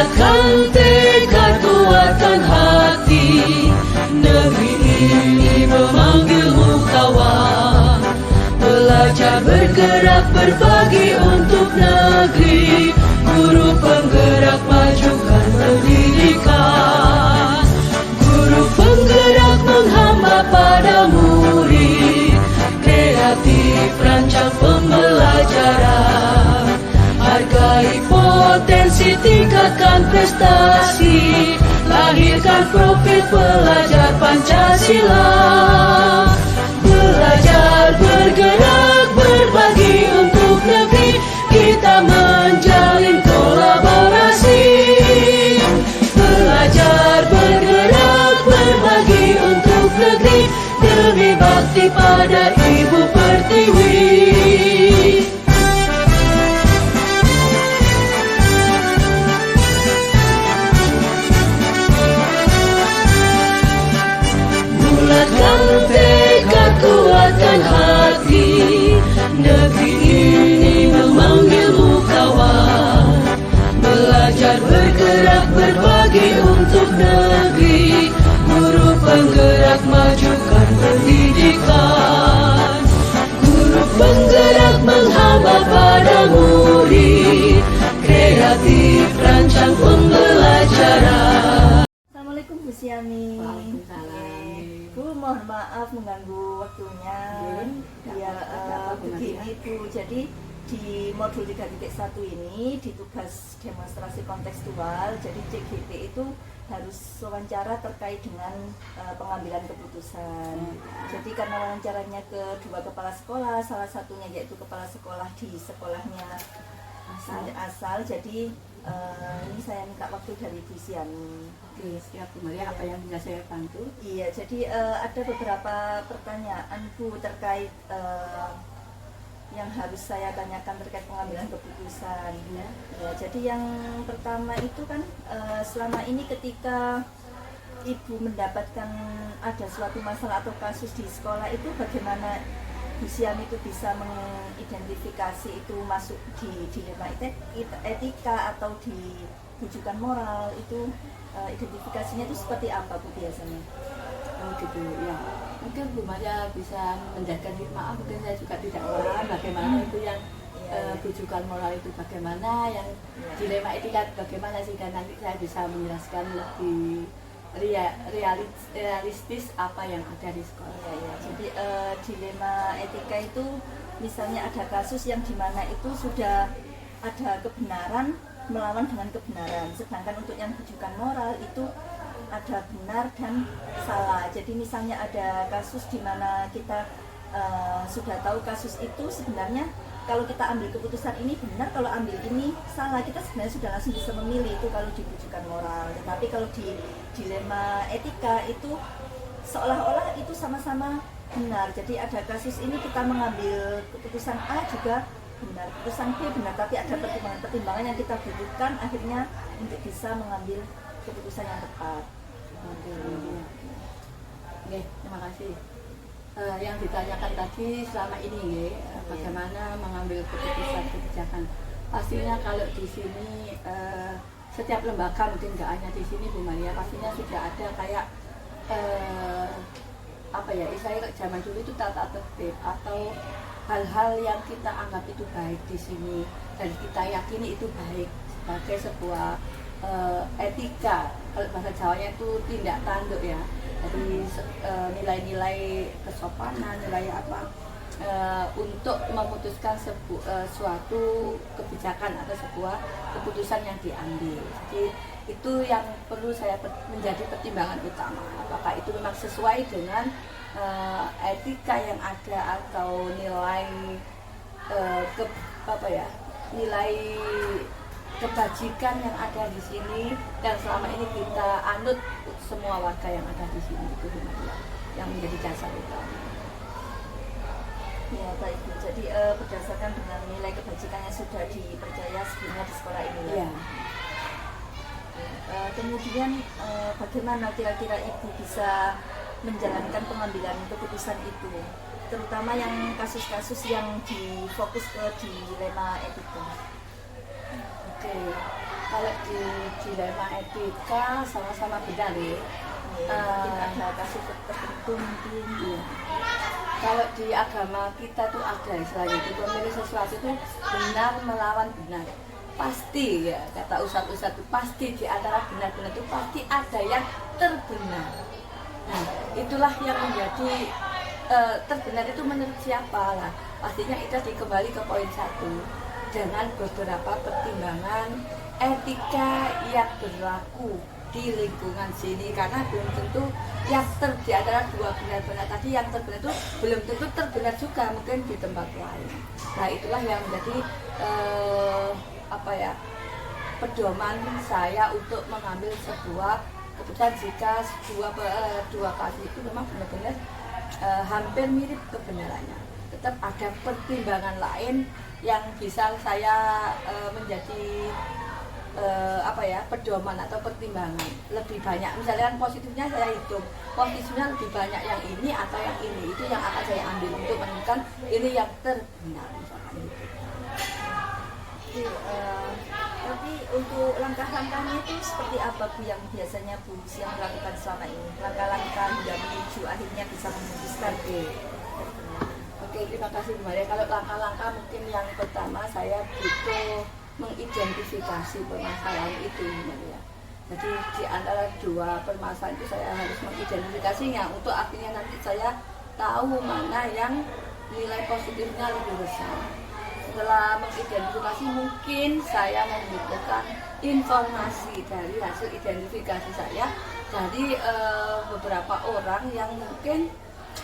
Bulatkan tekad, kuatkan hati. Negeri ini memanggilmu kawan. Belajar, bergerak, berbagi untuk negeri. Guru penggerak, majukan pendidikan. Guru penggerak menghamba pada murid. Kreatif, rancang pembelajaran. Hargai potensi, tingkatkan prestasi. Lahirkan profil pelajar Pancasila. Belajar, bergerak, berbagi untuk negeri. Kita menjalin kolaborasi. Belajar, bergerak, berbagi untuk negeri. Demi bakti pada Ibu Pertiwi. Bulatkan tekad, kuatkan hati. Negeri ini memanggilmu kawan. Belajar, bergerak, berbagi untuk negeri. Guru penggerak, majukan pendidikan. Guru penggerak menghamba pada murid. Kreatif, rancang pembelajaran. Assalamualaikum Bu Siami. Bu, mohon maaf mengganggu waktunya. Ya, begini Bu, jadi di modul 3.1 ini di tugas demonstrasi kontekstual, jadi CGT itu harus wawancara terkait dengan pengambilan keputusan. Jadi karena wawancaranya ke dua kepala sekolah, salah satunya yaitu kepala sekolah di sekolahnya asal, jadi ini saya minta waktu dari Bu Siami. Oke, siap Bu Maria, apa yang bisa saya bantu? Iya, jadi ada beberapa pertanyaan Bu terkait yang harus saya tanyakan terkait pengambilan keputusan. Ya, jadi yang pertama itu kan selama ini ketika Ibu mendapatkan ada suatu masalah atau kasus di sekolah itu, bagaimana Bu Siami itu bisa mengidentifikasi itu masuk di dilema etika atau di rujukan moral, itu identifikasinya itu seperti apa Bu biasanya? Oh gitu ya. Mungkin Bu Maria bisa menjaga diri, maaf mungkin saya juga tidak paham bagaimana itu yang rujukan moral itu bagaimana, yang dilema etika bagaimana, sehingga nanti saya bisa menjelaskan lebih realistis apa yang ada di sekolah. Ya. Jadi dilema etika itu misalnya ada kasus yang dimana itu sudah ada kebenaran melawan dengan kebenaran, sedangkan untuk yang rujukan moral itu ada benar dan salah. Jadi misalnya ada kasus di mana kita sudah tahu kasus itu sebenarnya kalau kita ambil keputusan ini benar, kalau ambil ini salah, kita sebenarnya sudah langsung bisa memilih itu kalau di rujukan moral. Tetapi kalau di dilema etika itu seolah-olah itu sama-sama benar. Jadi ada kasus ini kita mengambil keputusan A juga benar, keputusan B benar, tapi ada pertimbangan-pertimbangan yang kita butuhkan akhirnya untuk bisa mengambil keputusan yang tepat. Oke, terima kasih. Yang ditanyakan tadi selama ini bagaimana mengambil keputusan kebijakan. Pastinya kalau di sini setiap lembaga, mungkin nggak hanya di sini Bu Maria, pastinya sudah ada kayak apa ya, istilahnya zaman dulu itu tata tertib atau hal-hal yang kita anggap itu baik di sini dan kita yakini itu baik sebagai sebuah etika. Kalau bahasa Jawanya itu tindak tanduk ya. Jadi nilai-nilai kesopanan, nilai apa untuk memutuskan suatu kebijakan atau sebuah keputusan yang diambil. Jadi itu yang perlu saya menjadi pertimbangan utama. Apakah itu memang sesuai dengan etika yang ada atau nilai nilai kebajikan yang ada di sini dan selama ini kita anut semua warga yang ada di sini, itu yang menjadi dasar utama. Ya baik Bu, jadi berdasarkan dengan nilai kebajikan yang sudah dipercaya sebelumnya di sekolah ini. Ya. Kemudian bagaimana kira-kira Ibu bisa menjalankan pengambilan keputusan itu, terutama yang kasus-kasus yang difokus ke dilema etika? Oke, Kalau di dilema etika sama-sama benar ya. Mungkin ada kasus tertentu mungkin. Iya. Kalau di agama kita tuh ada istilahnya itu memilih sesuatu itu benar melawan benar. Pasti ya, kata ustadz-ustadz itu pasti di antara benar-benar itu pasti ada yang terbenar. Nah, itulah yang menjadi terbenar itu menurut siapa lah. Pastinya itu kembali ke poin 1. Dengan beberapa pertimbangan etika yang berlaku di lingkungan sini, karena belum tentu yang di antara dua benar-benar tadi yang terbenar itu belum tentu terbenar juga mungkin di tempat lain. Nah, itulah yang menjadi pedoman saya untuk mengambil sebuah keputusan jika dua kasus itu memang benar-benar hampir mirip kebenarannya. Tetap ada pertimbangan lain yang bisa saya menjadi pedoman atau pertimbangan lebih banyak. Misalnya positifnya saya hitung, positifnya lebih banyak yang ini atau yang ini, itu yang akan saya ambil untuk menentukan ini yang terbenar misalkan gitu. Tapi untuk langkah-langkahnya itu seperti apa Bu yang biasanya Bu yang melakukan selama ini? Langkah-langkah hingga menuju akhirnya bisa memutuskan. Oke, terima kasih Bu Maria. Kalau langkah-langkah mungkin yang pertama saya butuh mengidentifikasi permasalahan itu ya. Jadi di antara dua permasalahan itu saya harus mengidentifikasinya untuk akhirnya nanti saya tahu mana yang nilai positifnya lebih besar. Setelah mengidentifikasi mungkin saya membutuhkan informasi dari hasil identifikasi saya dari beberapa orang yang mungkin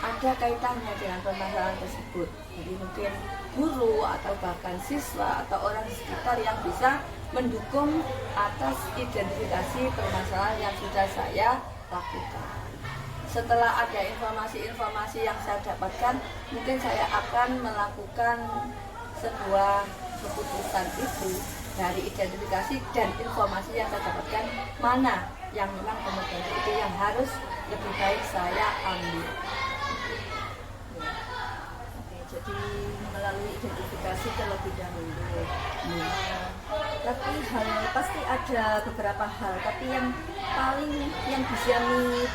ada kaitannya dengan permasalahan tersebut. Jadi mungkin guru atau bahkan siswa atau orang sekitar yang bisa mendukung atas identifikasi permasalahan yang sudah saya lakukan. Setelah ada informasi-informasi yang saya dapatkan, mungkin saya akan melakukan sebuah keputusan itu dari identifikasi dan informasi yang saya dapatkan, mana yang memang kompetensi itu yang harus lebih baik saya ambil. Jadi melalui identifikasi terlebih dahulu. Tapi pasti ada beberapa hal, tapi yang bisa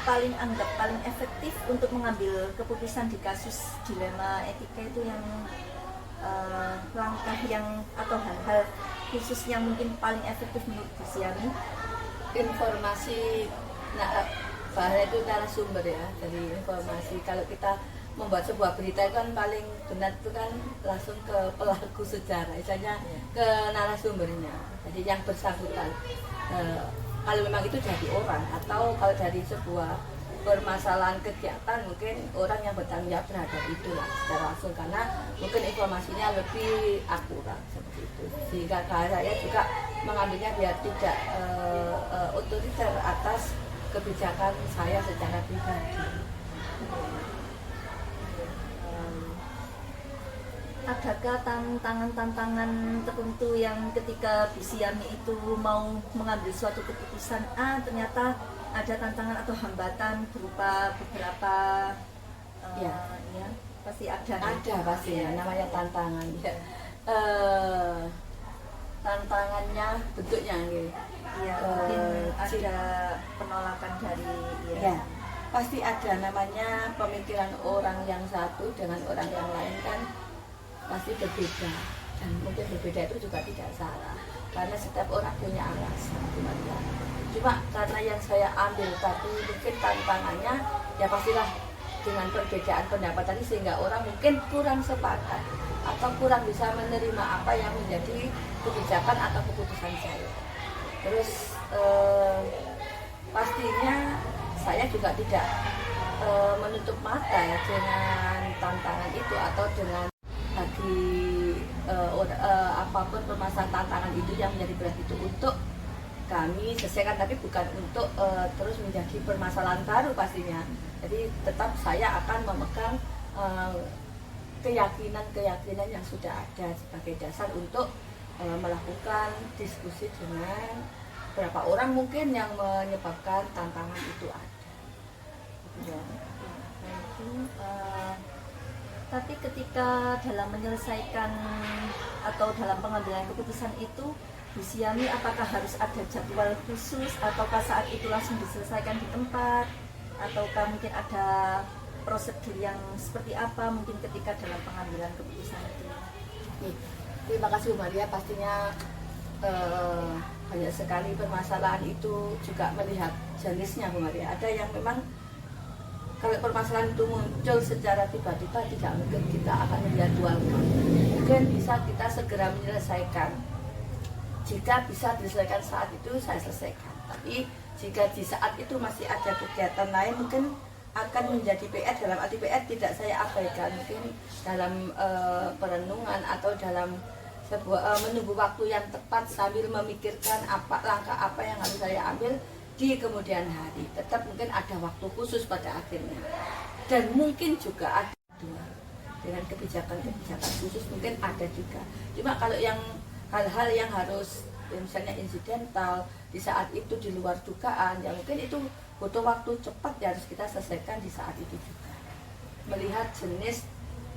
paling anggap paling efektif untuk mengambil keputusan di kasus dilema etika itu yang langkah yang atau hal-hal khusus yang mungkin paling efektif menurut Bu Siami. Informasi, bahaya itu narasumber ya, dari informasi. Kalau kita membuat sebuah berita itu kan paling benar itu kan langsung ke pelaku sejarah, misalnya ke narasumbernya, jadi yang bersangkutan. Kalau memang itu jadi orang, atau kalau dari sebuah permasalahan kegiatan mungkin orang yang bertanggung jawab terhadap itu lah secara langsung, karena mungkin informasinya lebih akurat seperti itu. Sehingga saya juga mengambilnya biar tidak otoriter atas kebijakan saya secara pribadi. Adakah tantangan-tantangan tertentu yang ketika Bu Siami itu mau mengambil suatu keputusan ternyata ada tantangan atau hambatan berupa beberapa ya pasti ada pasti ya, namanya tantangan ya. Tantangannya bentuknya ya, mungkin ada penolakan dari ya. Pasti ada, namanya pemikiran orang yang satu dengan orang yang lain kan pasti berbeda, dan mungkin berbeda itu juga tidak salah karena setiap orang punya alasan. Cuma karena yang saya ambil tadi mungkin tantangannya ya pastilah dengan perbedaan pendapat tadi, sehingga orang mungkin kurang sepakat atau kurang bisa menerima apa yang menjadi kebijakan atau keputusan saya. Terus pastinya saya juga tidak menutup mata ya dengan tantangan itu, atau dengan apapun permasalahan tantangan itu yang menjadi berat itu untuk kami selesaikan, tapi bukan untuk terus menjadi permasalahan baru pastinya. Jadi tetap saya akan memegang keyakinan yang sudah ada sebagai dasar untuk melakukan diskusi dengan beberapa orang mungkin yang menyebabkan tantangan itu ada. Ya. Tapi ketika dalam menyelesaikan atau dalam pengambilan keputusan itu, Bu Siami apakah harus ada jadwal khusus ataukah saat itu langsung diselesaikan di tempat, ataukah mungkin ada prosedur yang seperti apa mungkin ketika dalam pengambilan keputusan itu? Terima kasih Bu Maria, pastinya banyak sekali permasalahan itu juga melihat jenisnya Bu Maria. Ada yang memang kalau permasalahan itu muncul secara tiba-tiba tidak mungkin kita akan menjadwalkan. Mungkin bisa kita segera menyelesaikan. Jika bisa diselesaikan saat itu, saya selesaikan. Tapi jika di saat itu masih ada kegiatan lain, mungkin akan menjadi PR. Dalam arti PR tidak saya abaikan. Mungkin dalam perenungan atau dalam sebuah menunggu waktu yang tepat sambil memikirkan langkah apa yang harus saya ambil di kemudian hari. Tetap mungkin ada waktu khusus pada akhirnya. Dan mungkin juga ada dengan kebijakan-kebijakan khusus mungkin ada juga. Cuma kalau yang hal-hal yang harus misalnya insidental di saat itu di luar dugaan, ya mungkin itu butuh waktu cepat, ya harus kita selesaikan di saat itu juga. Melihat jenis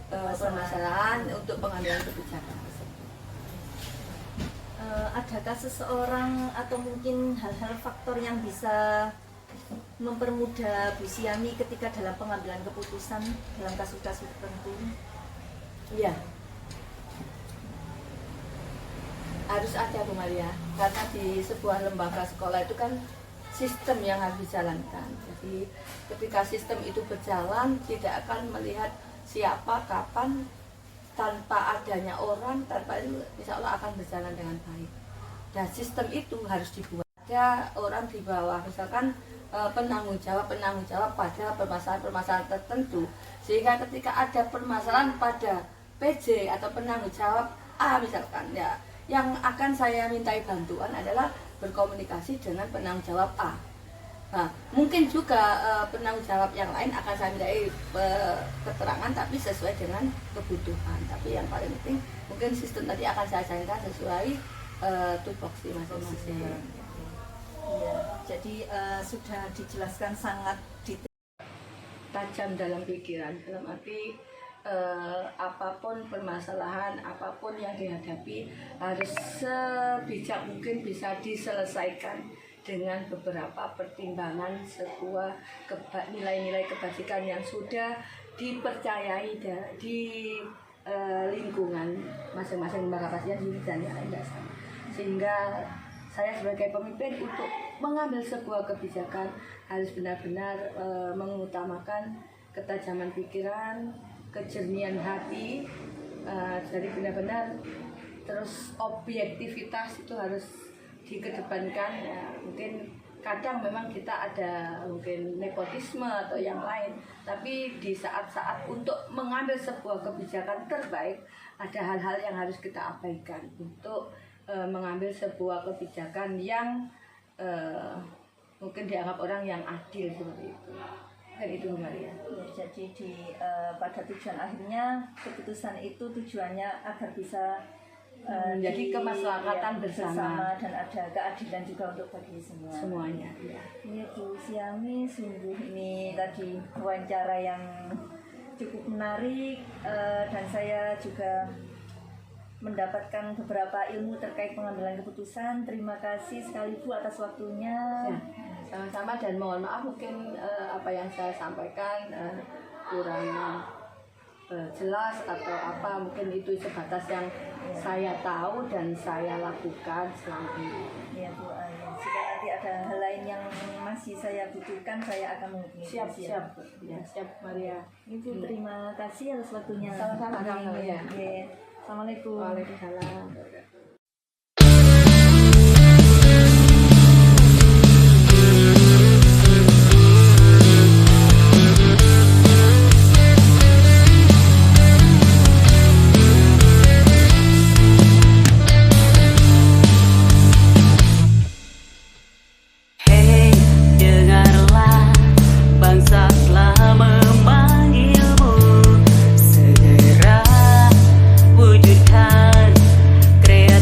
permasalahan untuk pengambilan kebijakan tersebut. Adakah seseorang atau mungkin hal-hal faktor yang bisa mempermudah Bu Siami ketika dalam pengambilan keputusan dalam kasus-kasus tertentu? Iya. Harus ada Bu Maria, karena di sebuah lembaga sekolah itu kan sistem yang harus dijalankan. Jadi ketika sistem itu berjalan, tidak akan melihat siapa, kapan, tanpa adanya orang, tanpa itu insya Allah akan berjalan dengan baik. Dan sistem itu harus dibuat. Ada orang di bawah, misalkan penanggung jawab pada permasalahan-permasalahan tertentu, sehingga ketika ada permasalahan pada PJ atau penanggung jawab A misalkan, ya yang akan saya mintai bantuan adalah berkomunikasi dengan penanggung jawab A. Nah, mungkin juga penanggung jawab yang lain akan saya mintai keterangan tapi sesuai dengan kebutuhan. Tapi yang paling penting mungkin sistem tadi akan saya jalankan sesuai tupoksi masing-masing. Ya, jadi sudah dijelaskan sangat detail. Tajam dalam pikiran, dalam arti apapun permasalahan, apapun yang dihadapi harus sebijak mungkin bisa diselesaikan dengan beberapa pertimbangan sebuah nilai-nilai kebajikan yang sudah dipercayai di lingkungan masing-masing lembaga pasien dan yang lain. Sehingga saya sebagai pemimpin untuk mengambil sebuah kebijakan harus benar-benar mengutamakan ketajaman pikiran, kejernihan hati, jadi benar-benar terus objektivitas itu harus dikedepankan. Ya, mungkin kadang memang kita ada mungkin nepotisme atau yang lain, tapi di saat-saat untuk mengambil sebuah kebijakan terbaik ada hal-hal yang harus kita abaikan untuk mengambil sebuah kebijakan yang mungkin dianggap orang yang adil seperti itu. Dan itu Maria. Ya, jadi pada tujuan akhirnya keputusan itu tujuannya agar bisa jadi kemaslahatan bersama dan ada keadilan juga untuk bagi semuanya. Ya. Ini Bu Siami, sungguh ini tadi wawancara yang cukup menarik dan saya juga mendapatkan beberapa ilmu terkait pengambilan keputusan. Terima kasih sekali Bu atas waktunya. Ya. Sama-sama, dan mohon maaf mungkin apa yang saya sampaikan kurang jelas atau apa, mungkin itu sebatas yang saya tahu dan saya lakukan selama ini. Ya Bu, jika nanti ada hal lain yang masih saya butuhkan, saya akan menghubungi. Siap. Ya, siap Maria. Ibu terima kasih atas waktunya. Sama-sama. Ya. Assalamualaikum. Waalaikumsalam. Wujudkan kreasi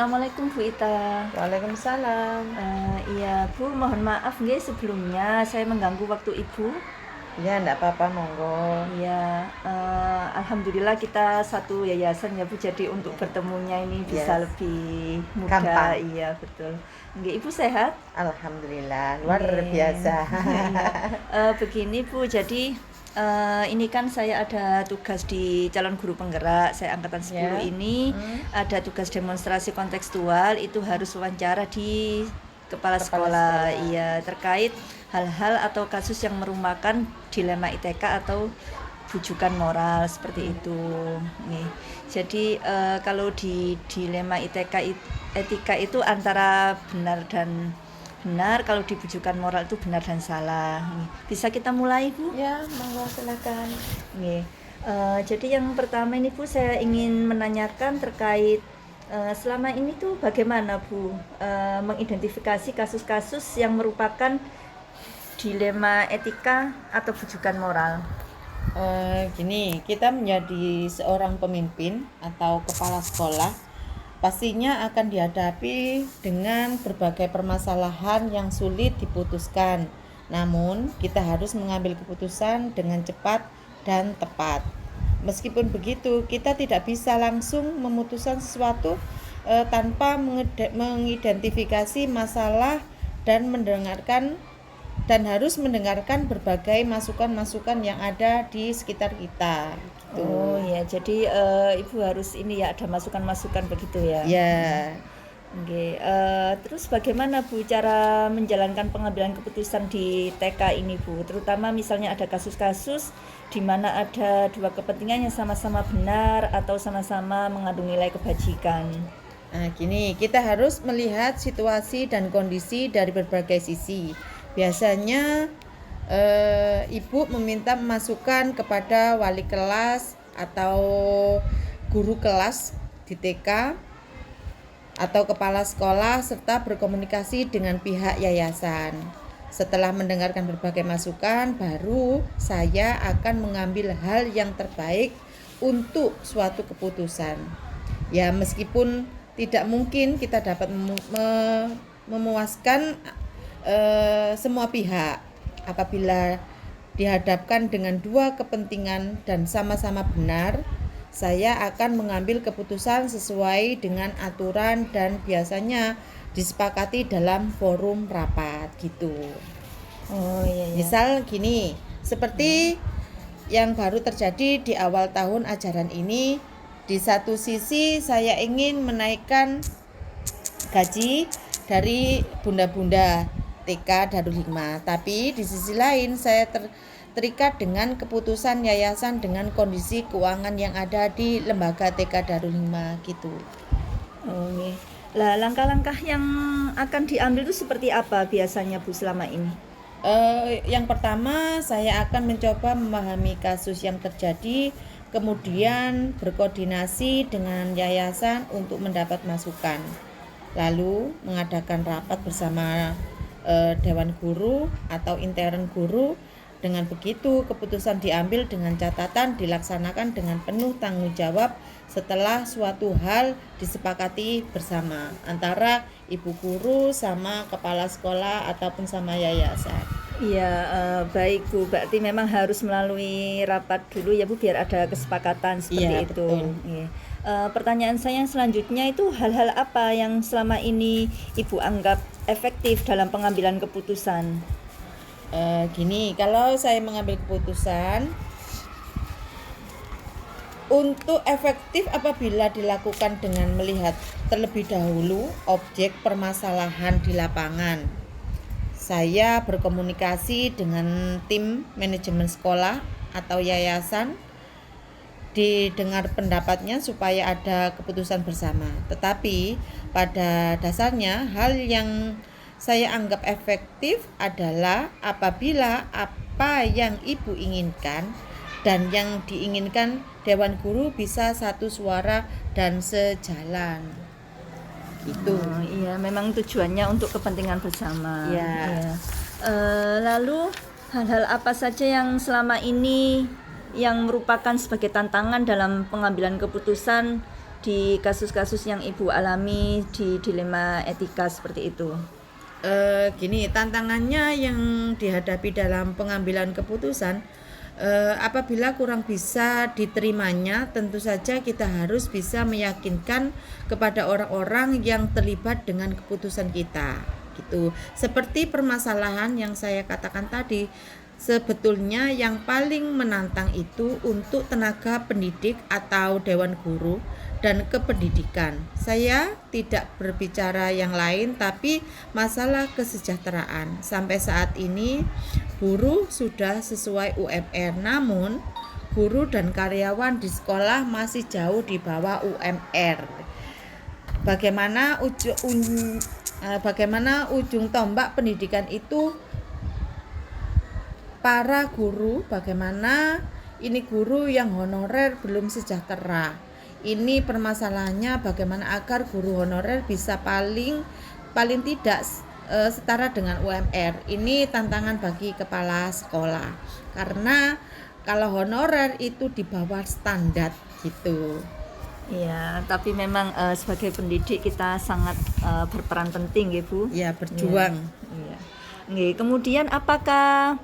Assalamualaikum Bu Ita. Waalaikumsalam. Iya Bu, mohon maaf nggih sebelumnya saya mengganggu waktu Ibu. Ya, enggak apa-apa, monggo. Iya, alhamdulillah kita satu yayasan ya Bu, jadi untuk bertemunya ini bisa Yes. lebih mudah. Gampang. Iya betul. Nggih, Ibu sehat? Alhamdulillah, luar Nggih. biasa. Begini Bu, jadi ini kan saya ada tugas di calon guru penggerak, saya angkatan 10 Ya. ini ada tugas demonstrasi kontekstual, itu harus wawancara di kepala sekolah. sekolah. Iya, terkait hal-hal atau kasus yang merupakan dilema ITK atau bujukan moral seperti itu. Nih. Jadi kalau di dilema etika itu antara benar dan benar, kalau di bujukan moral itu benar dan salah. Nih. Bisa kita mulai Bu? Ya, monggo silakan. Nih. Jadi yang pertama ini Bu, saya ingin menanyakan terkait selama ini tuh bagaimana Bu mengidentifikasi kasus-kasus yang merupakan dilema etika atau bujukan moral. Gini, kita menjadi seorang pemimpin atau kepala sekolah pastinya akan dihadapi dengan berbagai permasalahan yang sulit diputuskan. Namun, kita harus mengambil keputusan dengan cepat dan tepat. Meskipun begitu, kita tidak bisa langsung memutuskan sesuatu tanpa mengidentifikasi masalah dan harus mendengarkan berbagai masukan-masukan yang ada di sekitar kita. Gitu. Oh ya, jadi Ibu harus ini ya, ada masukan-masukan begitu ya. Ya. Oke, terus bagaimana Bu cara menjalankan pengambilan keputusan di TK ini Bu? Terutama misalnya ada kasus-kasus di mana ada dua kepentingan yang sama-sama benar atau sama-sama mengandung nilai kebajikan. Nah, gini, kita harus melihat situasi dan kondisi dari berbagai sisi. Biasanya ibu meminta masukan kepada wali kelas atau guru kelas di TK atau kepala sekolah serta berkomunikasi dengan pihak yayasan. Setelah mendengarkan berbagai masukan, baru saya akan mengambil hal yang terbaik untuk suatu keputusan. Ya, meskipun tidak mungkin kita dapat memuaskan semua pihak apabila dihadapkan dengan dua kepentingan dan sama-sama benar, saya akan mengambil keputusan sesuai dengan aturan dan biasanya disepakati dalam forum rapat gitu. Oh iya. Misal gini, seperti yang baru terjadi di awal tahun ajaran ini, di satu sisi saya ingin menaikkan gaji dari bunda-bunda TK Darul Hikmah, tapi di sisi lain saya terikat dengan keputusan yayasan dengan kondisi keuangan yang ada di lembaga TK Darul Hikmah gitu. Oh iya. Lah langkah-langkah yang akan diambil itu seperti apa biasanya Bu selama ini? Yang pertama, saya akan mencoba memahami kasus yang terjadi, kemudian berkoordinasi dengan yayasan untuk mendapat masukan. Lalu mengadakan rapat bersama dewan guru atau intern guru. Dengan begitu, keputusan diambil dengan catatan dilaksanakan dengan penuh tanggung jawab setelah suatu hal disepakati bersama antara ibu guru sama kepala sekolah ataupun sama yayasan. Iya, baik Bu. Berarti memang harus melalui rapat dulu ya Bu, biar ada kesepakatan seperti Iya, itu. betul. Iya. Pertanyaan saya yang selanjutnya itu hal-hal apa yang selama ini Ibu anggap efektif dalam pengambilan keputusan? Gini, kalau saya mengambil keputusan untuk efektif apabila dilakukan dengan melihat terlebih dahulu objek permasalahan di lapangan. Saya berkomunikasi dengan tim manajemen sekolah atau yayasan, didengar pendapatnya supaya ada keputusan bersama. Tetapi pada dasarnya hal yang saya anggap efektif adalah apabila apa yang ibu inginkan dan yang diinginkan dewan guru bisa satu suara dan sejalan. Gitu. Oh, iya, memang tujuannya untuk kepentingan bersama. Ya. Iya. Lalu hal-hal apa saja yang selama ini yang merupakan sebagai tantangan dalam pengambilan keputusan di kasus-kasus yang Ibu alami di dilema etika seperti itu? Gini, tantangannya yang dihadapi dalam pengambilan keputusan, apabila kurang bisa diterimanya, tentu saja kita harus bisa meyakinkan kepada orang-orang yang terlibat dengan keputusan kita, gitu. Seperti permasalahan yang saya katakan tadi, sebetulnya yang paling menantang itu untuk tenaga pendidik atau dewan guru dan kependidikan. Saya tidak berbicara yang lain, tapi masalah kesejahteraan. Sampai saat ini buruh sudah sesuai UMR, namun guru dan karyawan di sekolah masih jauh di bawah UMR. Bagaimana ujung tombak pendidikan itu? Para guru, bagaimana ini guru yang honorer belum sejahtera. Ini permasalahannya, bagaimana agar guru honorer bisa paling tidak setara dengan UMR. Ini tantangan bagi kepala sekolah, karena kalau honorer itu di bawah standar gitu. Iya, tapi memang sebagai pendidik kita sangat berperan penting ya Bu. Ya, berjuang. Iya. Nggih, kemudian apakah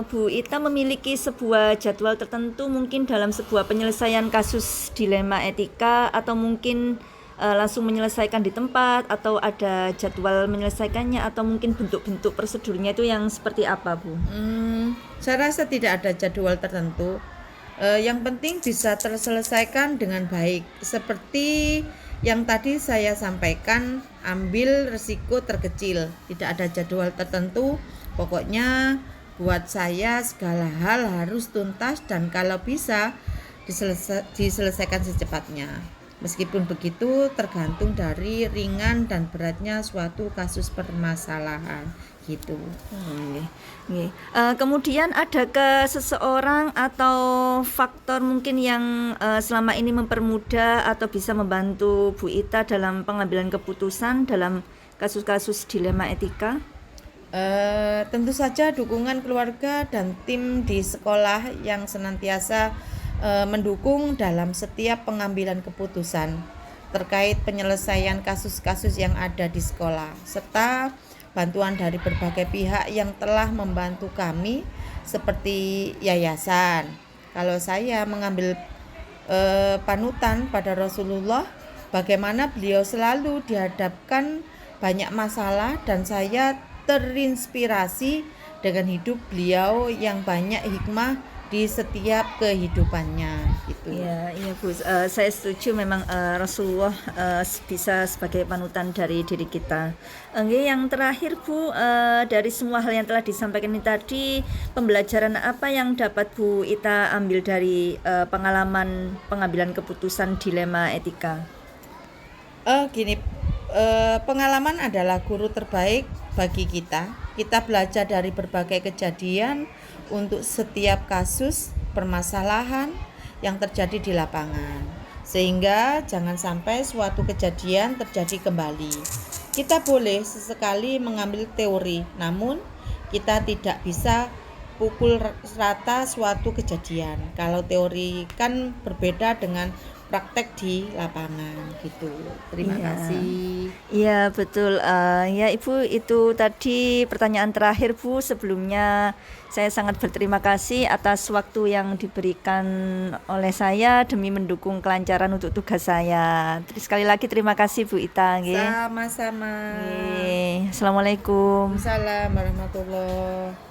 Bu Ita memiliki sebuah jadwal tertentu mungkin dalam sebuah penyelesaian kasus dilema etika, atau mungkin langsung menyelesaikan di tempat, atau ada jadwal menyelesaikannya, atau mungkin bentuk-bentuk prosedurnya itu yang seperti apa Bu? Saya rasa tidak ada jadwal tertentu. Yang penting bisa terselesaikan dengan baik. Seperti yang tadi saya sampaikan, ambil risiko terkecil. Tidak ada jadwal tertentu. Pokoknya buat saya segala hal harus tuntas dan kalau bisa diselesaikan secepatnya. Meskipun begitu, tergantung dari ringan dan beratnya suatu kasus permasalahan gitu. Kemudian adakah seseorang atau faktor mungkin yang selama ini mempermudah atau bisa membantu Bu Ita dalam pengambilan keputusan dalam kasus-kasus dilema etika? Tentu saja dukungan keluarga dan tim di sekolah yang senantiasa mendukung dalam setiap pengambilan keputusan terkait penyelesaian kasus-kasus yang ada di sekolah, serta bantuan dari berbagai pihak yang telah membantu kami seperti yayasan. Kalau saya mengambil panutan pada Rasulullah, bagaimana beliau selalu dihadapkan banyak masalah, dan saya terinspirasi dengan hidup beliau yang banyak hikmah di setiap kehidupannya gitu. Iya Bu, saya setuju, memang Rasulullah bisa sebagai panutan dari diri kita. Yang terakhir Bu, dari semua hal yang telah disampaikan ini tadi, pembelajaran apa yang dapat Bu Ita ambil dari pengalaman pengambilan keputusan dilema etika? Pengalaman adalah guru terbaik bagi kita. Kita belajar dari berbagai kejadian untuk setiap kasus permasalahan yang terjadi di lapangan, sehingga jangan sampai suatu kejadian terjadi kembali. Kita boleh sesekali mengambil teori, namun kita tidak bisa pukul rata suatu kejadian. Kalau teori kan berbeda dengan praktek di lapangan gitu. Terima kasih. Iya betul. Ya Ibu, itu tadi pertanyaan terakhir Bu. Sebelumnya saya sangat berterima kasih atas waktu yang diberikan oleh saya demi mendukung kelancaran untuk tugas saya. Sekali lagi terima kasih Bu Ita. Sama-sama. Assalamualaikum. Waalaikumsalam warahmatullahi